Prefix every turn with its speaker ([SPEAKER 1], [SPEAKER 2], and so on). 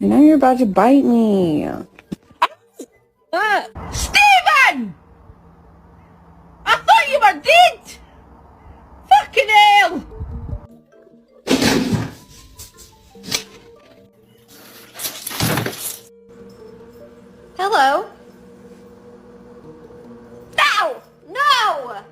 [SPEAKER 1] I know you're about to bite me.
[SPEAKER 2] Stephen! I thought you were dead! Fucking hell!
[SPEAKER 3] Hello? No! No!